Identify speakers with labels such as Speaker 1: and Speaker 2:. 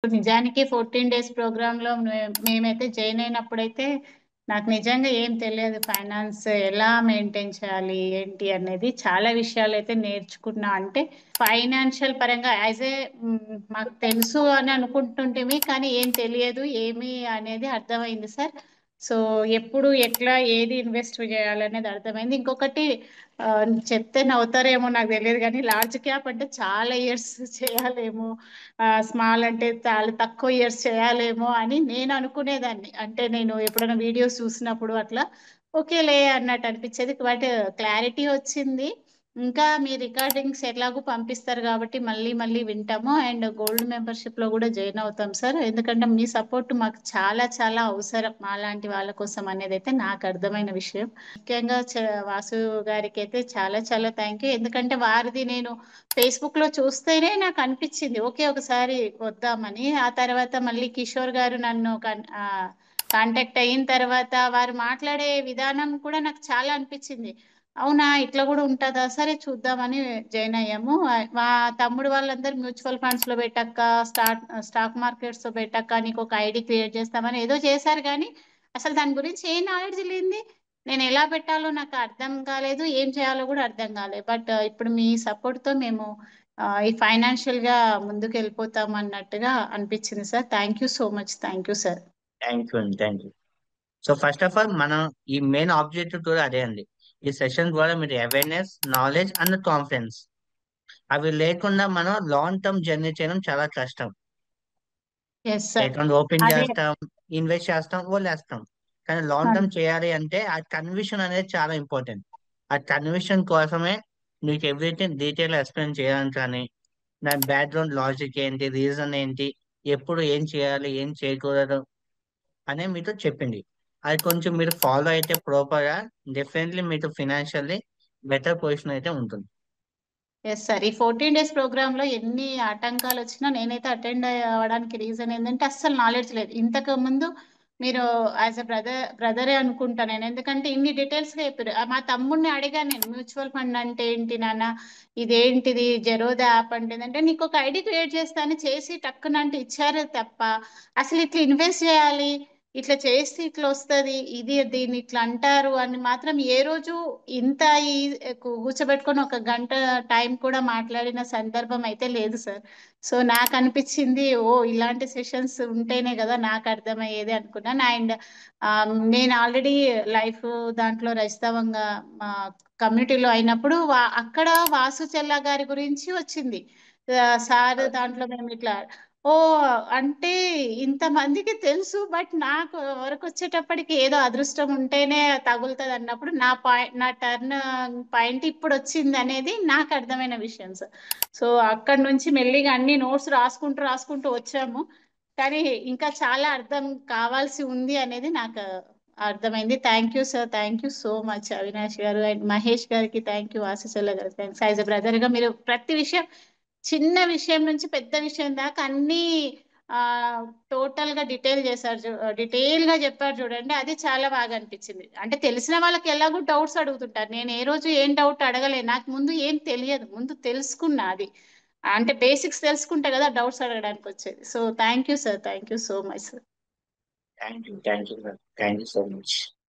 Speaker 1: నిజానికి 14 డేస్ ప్రోగ్రాంలో మేమైతే జాయిన్ అయినప్పుడైతే నాకు నిజంగా ఏం తెలియదు. ఫైనాన్స్ ఎలా మెయింటైన్ చేయాలి ఏంటి అనేది చాలా విషయాలు అయితే నేర్చుకున్నా. అంటే ఫైనాన్షియల్ పరంగా యాజ్ ఏ మాకు తెలుసు అని అనుకుంటుంటేమి, కానీ ఏం తెలియదు ఏమి అనేది అర్థమైంది సార్. సో ఎప్పుడు ఎట్లా ఏది ఇన్వెస్ట్ చేయాలనేది అర్థమైంది. ఇంకొకటి చెప్తే నవ్వుతారేమో నాకు తెలియదు, కానీ లార్జ్ క్యాప్ అంటే చాలా ఇయర్స్ చేయాలేమో, స్మాల్ అంటే చాలా తక్కువ ఇయర్స్ చేయాలేమో అని నేను అనుకునేదాన్ని. అంటే నేను ఎప్పుడైనా వీడియోస్ చూసినప్పుడు అట్లా ఓకేలే అన్నట్టు అనిపించేది. బట్ క్లారిటీ వచ్చింది. ఇంకా మీ రికార్డింగ్స్ ఎట్లాగో పంపిస్తారు కాబట్టి మళ్ళీ మళ్ళీ వింటాము. అండ్ గోల్డ్ మెంబర్షిప్ లో కూడా జాయిన్ అవుతాం సార్. ఎందుకంటే మీ సపోర్ట్ మాకు చాలా చాలా అవసరం మాలాంటి వాళ్ళ కోసం అనేది అయితే నాకు అర్థమైన విషయం. ముఖ్యంగా వాసు గారికి అయితే చాలా చాలా థ్యాంక్ యూ. ఎందుకంటే వారిది నేను ఫేస్బుక్ లో చూస్తేనే నాకు అనిపించింది ఓకే ఒకసారి వద్దామని. ఆ తర్వాత మళ్ళీ కిషోర్ గారు నన్ను కాంటాక్ట్ అయిన తర్వాత వారు మాట్లాడే విధానం కూడా నాకు చాలా అనిపించింది. అవునా ఇట్లా కూడా ఉంటుందా, సరే చూద్దామని జాయిన్ అయ్యాము. మా తమ్ముడు వాళ్ళందరూ మ్యూచువల్ ఫండ్స్ లో పెట్టాక, స్టాక్ మార్కెట్స్ లో పెట్టాక నీకు ఒక ఐడి క్రియేట్ చేస్తామని ఏదో చేశారు, కానీ అసలు దాని గురించి ఏం నాలెడ్జ్ లేనిది నేను ఎలా పెట్టాలో నాకు అర్థం కాలేదు, ఏం చేయాలో కూడా అర్థం కాలేదు. బట్ ఇప్పుడు మీ సపోర్ట్ తో మేము ఈ ఫైనాన్షియల్ గా ముందుకు వెళ్ళిపోతాం అన్నట్టుగా అనిపించింది sir. Thank you so much. Thank you sir.
Speaker 2: Thank you అండి, thank you. So first of all మనం ఈ మెయిన్ ఆబ్జెక్టివ్ కూడా అదే అండి. ఈ సెషన్ ద్వారా మీరు అవేర్నెస్, నాలెడ్జ్ అండ్ కాన్ఫిడెన్స్ అవి లేకుండా మనం లాంగ్ టర్మ్ జర్నీ చేయడం చాలా కష్టం.
Speaker 1: Yes sir.
Speaker 2: అకౌంట్ ఓపెన్
Speaker 1: అదే.
Speaker 2: చేస్తాం, ఇన్వెస్ట్ చేస్తాం, వదిలేస్తాం. కానీ లాంగ్ టర్మ్ చేయాలి అంటే ఆ కన్విషన్ అనేది చాలా ఇంపార్టెంట్. ఆ కన్విషన్ కోసమే మీకు ఎవ్రీథింగ్ డీటెయిల్ ఎక్స్ప్లెయిన్ చేయడానికి కానీ, దాని బ్యాక్గ్రౌండ్ లాజిక్ ఏంటి, రీజన్ ఏంటి, ఎప్పుడు ఏం చేయాలి ఏం చేయకూడదు అనే మీతో చెప్పింది. అది కొంచెం మీరు ఫాలో అయితే ప్రాపర్ గా డెఫినెట్లీ మీకు ఫినాన్షియల్లీ బెటర్ పొజిషన్ అయితే ఉంటుంది.
Speaker 1: Yes sir. ఈ 14 డేస్ ప్రోగ్రామ్ లో ఎన్ని ఆటంకాలు వచ్చినా నేనైతే అటెండ్ అవ్వడానికి రీజన్ ఏంటంటే అస్సలు నాలెడ్జ్ లేదు. ఇంతకు ముందు మీరు యాజ్ ఎ బ్రదరే అనుకుంటా నేను, ఎందుకంటే ఇన్ని డీటెయిల్స్ గా చెప్పారు. మా తమ్ముడిని అడిగాను నేను, మ్యూచువల్ ఫండ్ అంటే ఏంటి నాన్న, ఇదేంటిది జెరోదా యాప్ అంటే ఏంటంటే నీకు ఒక ఐడి క్రియేట్ చేస్తాను చేసి టక్కునంటే ఇచ్చారు తప్ప అసలు ఇట్లా ఇన్వెస్ట్ చేయాలి, ఇట్లా చేస్తే ఇట్లా వస్తుంది, ఇది దీన్ని ఇట్లా అంటారు అని మాత్రం ఏ రోజు ఇంత ఈ కూర్చోబెట్టుకొని ఒక గంట టైం కూడా మాట్లాడిన సందర్భం అయితే లేదు సార్. సో నాకు అనిపించింది ఓ ఇలాంటి సెషన్స్ ఉంటేనే కదా నాకు అర్థమయ్యేది అనుకున్నాను. అండ్ నేను ఆల్రెడీ లైఫ్ దాంట్లో రైస్తవంగా కమ్యూనిటీలో అయినప్పుడు అక్కడ వాసు చెల్ల గారి గురించి వచ్చింది. సార్ దాంట్లో మేము ఇట్లా ఓ అంటే ఇంతమందికి తెలుసు, బట్ నాకు వరకు వచ్చేటప్పటికి ఏదో అదృష్టం ఉంటేనే తగులుతుంది అన్నప్పుడు నా టర్న్ పాయింట్ ఇప్పుడు వచ్చింది అనేది నాకు అర్థమైన విషయం సార్. సో అక్కడ నుంచి మెల్లిగా అన్ని నోట్స్ రాసుకుంటూ రాసుకుంటూ వచ్చాము. కానీ ఇంకా చాలా అర్థం కావాల్సి ఉంది అనేది నాకు అర్థమైంది. Thank you sir. Thank you so much Avinash గారు అండ్ మహేష్ గారికి థ్యాంక్ యూ, ఆశీస్సుల గారు థ్యాంక్స్. యాజ్ ఎ బ్రదర్ గా మీరు ప్రతి విషయం, చిన్న విషయం నుంచి పెద్ద విషయం దాకా అన్ని ఆ టోటల్ గా డీటెయిల్ గా చెప్పారు చూడండి, అది చాలా బాగా అనిపించింది. అంటే తెలిసిన వాళ్ళకి ఎలాగో డౌట్స్ అడుగుతుంటారు, నేను ఏ రోజు ఏం డౌట్ అడగలేదు, నాకు ముందు ఏం తెలియదు, ముందు తెలుసుకున్నా అది. అంటే బేసిక్స్ తెలుసుకుంటే కదా డౌట్స్ అడగడానికి వచ్చేది. So thank you sir. Thank you so much sir.
Speaker 2: Thank you, thank you, thank you so much.